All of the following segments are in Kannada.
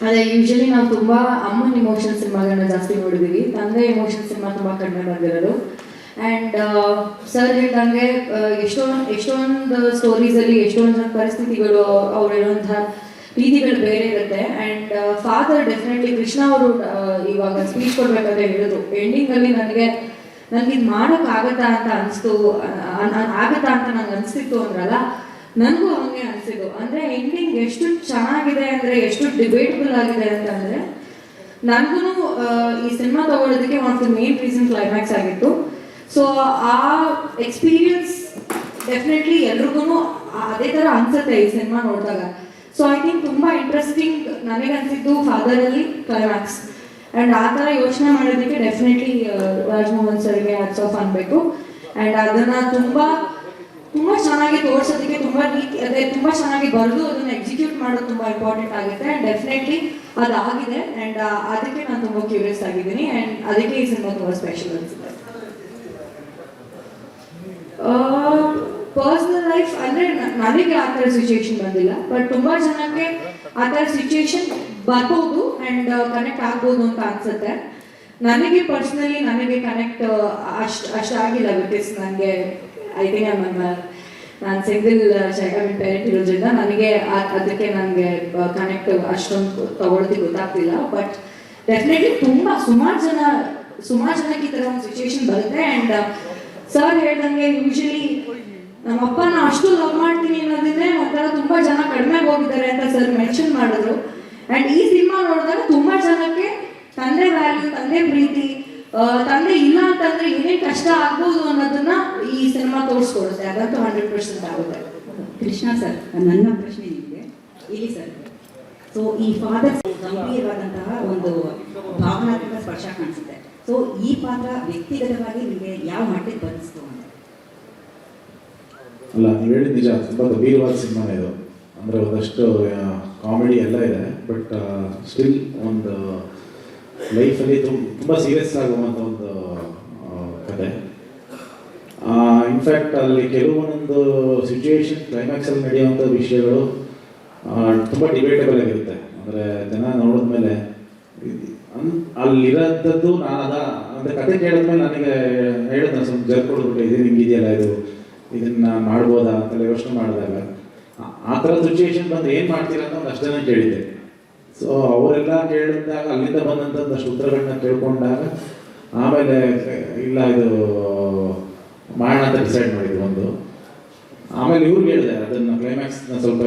ಅದೇ ಯೂಶಲಿ ನಾವು ತುಂಬ ಅಮ್ಮನ ಇಮೋಷನ್ ಸಿನಿಮಾಗಳನ್ನ ಜಾಸ್ತಿ ನೋಡಿದ್ದೀವಿ, ತಂದೆ ಇಮೋಷನ್ ಸಿನಿಮಾ ತುಂಬ ಕಡಿಮೆ ಬಂದಿರೋದು. ಆ್ಯಂಡ್ ಸರ್ ಹೇಳ್ದಂಗೆ ಎಷ್ಟೊಂದು ಸ್ಟೋರೀಸಲ್ಲಿ ಎಷ್ಟೊಂದು ಪರಿಸ್ಥಿತಿಗಳು ಅವ್ರು ಹೇಳುವಂಥ ರೀತಿಗಳು ಬೇರೆ ಇರುತ್ತೆ. ಆ್ಯಂಡ್ ಫಾದರ್ ಡೆಫಿನೆಟ್ಲಿ ಕೃಷ್ಣ ಅವರು ಇವಾಗ ಸ್ಪೀಚ್ ಕೊಡಬೇಕಾದ್ರೆ ಹೇಳಿದ್ರು, ಎಂಡಿಂಗಲ್ಲಿ ನನಗೆ ಇದು ಮಾಡೋಕ್ಕಾಗತ್ತಾ ಅಂತ ಅನಿಸ್ತು, ಆಗತ್ತಾ ಅಂತ ನಂಗೆ ಅನಿಸ್ತಿತ್ತು ಅಂದ್ರಲ್ಲ, ನನಗೂ ಹಂಗೆ ಅನಿಸಿದ್ದು. ಅಂದರೆ ಎಂಡಿಂಗ್ ಎಷ್ಟು ಚೆನ್ನಾಗಿದೆ ಅಂದರೆ, ಎಷ್ಟು ಡಿಬೇಟಬಲ್ ಆಗಿದೆ ಅಂತಂದರೆ, ನನಗೂ ಈ ಸಿನಿಮಾ ತಗೊಳ್ಳೋದಕ್ಕೆ one of the main reason climax ಆಗಿತ್ತು. ಸೊ ಆ ಎಕ್ಸ್ಪೀರಿಯನ್ಸ್ ಡೆಫಿನೆಟ್ಲಿ ಎಲ್ರಿಗೂ ಅದೇ ಥರ ಅನಿಸುತ್ತೆ ಈ ಸಿನಿಮಾ ನೋಡಿದಾಗ. ಸೊ ಐ ಥಿಂಕ್ ತುಂಬ ಇಂಟ್ರೆಸ್ಟಿಂಗ್ ನನಗನ್ಸಿದ್ದು ಫಾದರಲ್ಲಿ ಕ್ಲೈಮ್ಯಾಕ್ಸ್. ಆ್ಯಂಡ್ ಆ ಥರ ಯೋಚನೆ ಮಾಡೋದಕ್ಕೆ ಡೆಫಿನೆಟ್ಲಿ ರಾಜ್ಮೋಹನ್ ಸರ್ಗೆ ಹ್ಯಾಟ್ಸ್ ಆಫ್ ಅನ್ಬೇಕು. ಆ್ಯಂಡ್ ಅದನ್ನು ತುಂಬ ಚೆನ್ನಾಗಿ ತೋರಿಸೋದಕ್ಕೆ ತುಂಬ ಚೆನ್ನಾಗಿ ಬರೆದು ಅದನ್ನು ಎಕ್ಸಿಕ್ಯೂಟ್ ಮಾಡೋದು ತುಂಬ ಇಂಪಾರ್ಟೆಂಟ್ ಆಗುತ್ತೆ. And definitely ಅದಾಗಿದೆ. ಆ್ಯಂಡ್ ಅದಕ್ಕೆ ನಾನು ತುಂಬ ಕ್ಯೂರಿಯಸ್ ಆಗಿದ್ದೀನಿ. ಆ್ಯಂಡ್ ಅದಕ್ಕೆ ಈ ಸಿನಿಮಾ ತುಂಬ ಸ್ಪೆಷಲ್ ಅನಿಸುತ್ತೆ. ಪರ್ಸನಲ್ ಲೈಫ್ ಅಂದರೆ ನನಗೆ ಆ ಥರ ಸಿಚುವೇಶನ್ ಬಂದಿಲ್ಲ, ಬಟ್ ತುಂಬ ಜನಕ್ಕೆ ಆ ಥರ ಸಿಚುವೇಶನ್ ಬರ್ಬೋದು ಆ್ಯಂಡ್ ಕನೆಕ್ಟ್ ಆಗ್ಬೋದು ಅಂತ ಅನ್ಸುತ್ತೆ. ನನಗೆ ಪರ್ಸ್ನಲಿ ನನಗೆ ಕನೆಕ್ಟ್ ಅಷ್ಟಾಗಿಲ್ಲ. ಬಿಕಾಸ್ ನನಗೆ ಐ ಥಿಂಕ್ ನಾನು ಸಿಂಗಲ್ ಪೇರೆಂಟ್ ಇರೋದ್ರಿಂದ ನನಗೆ ಅದಕ್ಕೆ ನನಗೆ ಕನೆಕ್ಟ್ ಅಷ್ಟೊಂದು ತಗೊಳ್ಳೋದಕ್ಕೆ ಗೊತ್ತಾಗ್ತಿಲ್ಲ. ಬಟ್ ಡೆಫಿನೆಟ್ಲಿ ಸುಮಾರು ಜನಕ್ಕೆ ಈ ಥರ ಒಂದು ಸಿಚುವೇಶನ್ ಬರುತ್ತೆ. ಆ್ಯಂಡ್ ಸರ್ ಹೇಳ್ದಂಗೆ ಯೂಶಲಿ ನಮ್ಮಪ್ಪನ ಅಷ್ಟು ಲವ್ ಮಾಡ್ತೀನಿ ಅನ್ನೋದನ್ನೇ ಒಂಥರ ತುಂಬ ಜನ ಕಡಿಮೆ ಹೋಗಿದ್ದಾರೆ ಅಂತ ಸರ್ ಮೆನ್ಷನ್ ಮಾಡಿದ್ರು. ಆ್ಯಂಡ್ ಈ ಸಿನಿಮಾ ನೋಡಿದಾಗ ತುಂಬ ಜನಕ್ಕೆ ತಂದೆ ವ್ಯಾಲ್ಯೂ, ತಂದೆ ಪ್ರೀತಿ, ತಂದೆ ಇಲ್ಲ ಅಂತಂದ್ರೆ ಏನೇನು ಕಷ್ಟ ಆಗ್ಬೋದು ಅನ್ನೋದನ್ನ ಈ ಸಿನಿಮಾ ತೋರಿಸ್ಕೊಡುತ್ತೆ. ಅದಂತೂ 100% ಆಗುತ್ತೆ. ಕೃಷ್ಣ ಸರ್, ನನ್ನ ಪ್ರಶ್ನೆ ನಿಮಗೆ ಇಲ್ಲಿ ಸರ್. ಸೊ ಈ ಫಾದರ್ ಗಂಭೀರವಾದಂತಹ ಒಂದು ಭಾವನಾತ್ಮಕ ಸ್ಪರ್ಶ ಕಾಣಿಸುತ್ತೆ. ಸೊ ಈ ಪಾತ್ರ ವ್ಯಕ್ತಿಗತವಾಗಿ ನಿಮಗೆ ಯಾವ ಮಟ್ಟಿಗೆ ಬರೆಸ್ತು ಅಂತ? ಅಲ್ಲ, ನೀವು ಹೇಳಿದ ನಿಜ, ತುಂಬ ಗಂಭೀರವಾದ ಸಿನಿಮಾನೇ ಇದು. ಅಂದರೆ ಒಂದಷ್ಟು ಕಾಮಿಡಿ ಎಲ್ಲ ಇದೆ, ಬಟ್ ಸ್ಟಿಲ್ ಒಂದು ಲೈಫಲ್ಲಿ ತುಂಬ ಸೀರಿಯಸ್ ಆಗುವಂಥ ಒಂದು ಕತೆ. ಇನ್ಫ್ಯಾಕ್ಟ್ ಅಲ್ಲಿ ಕೆಲವೊಂದು ಸಿಚುವೇಶನ್ ಕ್ಲೈಮ್ಯಾಕ್ಸಲ್ಲಿ ನಡೆಯುವಂಥ ವಿಷಯಗಳು ತುಂಬ ಡಿಬೇಟಬಲ್ ಆಗಿರುತ್ತೆ. ಅಂದರೆ ಜನ ನೋಡಿದ್ಮೇಲೆ ಅಲ್ಲಿರೋಂಥದ್ದು ಅಂದರೆ ಕತೆ ಕೇಳಿದ್ಮೇಲೆ ನನಗೆ ಹೇಳಿದ್ನ ಸ್ವಲ್ಪ ಜರ್ಕೊಡ್ಬಿಟ್ಟು ಇದು ಹಿಂಗಿದೆಯಲ್ಲ, ಇದನ್ನು ಮಾಡ್ಬೋದಾ ಅಂತೆಲ್ಲ ಯೋಚನೆ ಮಾಡಿದಾಗ ಆ ಥರ ಸಿಚುವೇಶನ್ ಬಂದು ಏನು ಮಾಡ್ತೀರಾ ಅಂತ ಒಂದು ಅಷ್ಟು ಜನ ಕೇಳಿದ್ದೆ. ಸೊ ಅವರೆಲ್ಲ ಕೇಳಿದಾಗ ಅಲ್ಲಿಂದ ಬಂದಂಥದ್ದಷ್ಟು ಉತ್ತರಗಳನ್ನ ಕೇಳ್ಕೊಂಡಾಗ ಆಮೇಲೆ ಇಲ್ಲ ಇದು ಮಾಡೋಣ ಅಂತ ಡಿಸೈಡ್ ಮಾಡಿದ್ರು ಒಂದು. ಆಮೇಲೆ ಇವ್ರಿಗೆ ಹೇಳಿದೆ ಅದನ್ನು ಕ್ಲೈಮ್ಯಾಕ್ಸ್ನ ಸ್ವಲ್ಪ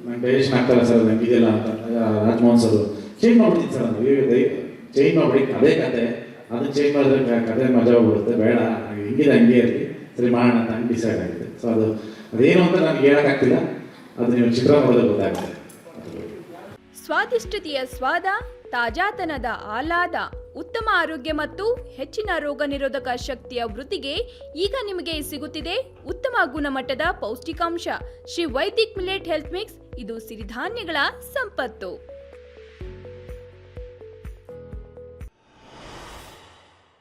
ನಂಗೆ ಡೈಜೆಷನ್ ಆಗ್ತಾಯಿಲ್ಲ ಸರ್, ನಂಗೆ ಇದೆಯಲ್ಲ ಅಂತ. ರಾಜ್ಮೋಹನ್ ಸರ್ ಚೇಂಜ್ ಮಾಡ್ಬಿಡ್ತೀನಿ ಸರ್, ಚೇಂಜ್ ಮಾಡ್ಬಿಟ್ಟು ಅದೇ ಕತೆ ಅದನ್ನು ಚೇಂಜ್ ಮಾಡಿದ್ರೆ ಕತೆ ಮಜಾ ಹೋಗ್ಬಿಡುತ್ತೆ, ಬೇಡ ಹಿಂಗಿದೆ ಹಂಗೆ ಇರಲಿ, ಸರಿ ಮಾಡೋಣ ಅಂತ ಹಂಗೆ ಡಿಸೈಡ್ ಆಗಿದೆ. ಸೊ ಅದೇನು ಅಂತ ನನಗೆ ಹೇಳೋಕ್ಕಾಗ್ತಿಲ್ಲ, ಅದು ನೀವು ಚಿತ್ರ ನೋಡೋದೇ ಗೊತ್ತಾಗುತ್ತೆ. ಸ್ವಾದಿಷ್ಟತೆಯ ಸ್ವಾದ, ತಾಜಾತನದ ಆಹ್ಲಾದ, ಉತ್ತಮ ಆರೋಗ್ಯ ಮತ್ತು ಹೆಚ್ಚಿನ ರೋಗ ನಿರೋಧಕ ಶಕ್ತಿಯ ವೃದ್ಧಿಗೆ ಈಗ ನಿಮಗೆ ಸಿಗುತ್ತಿದೆ ಉತ್ತಮ ಗುಣಮಟ್ಟದ ಪೌಷ್ಟಿಕಾಂಶ. Shri Vaidik millet health mix, ಇದು ಸಿರಿಧಾನ್ಯಗಳ ಸಂಪತ್ತು.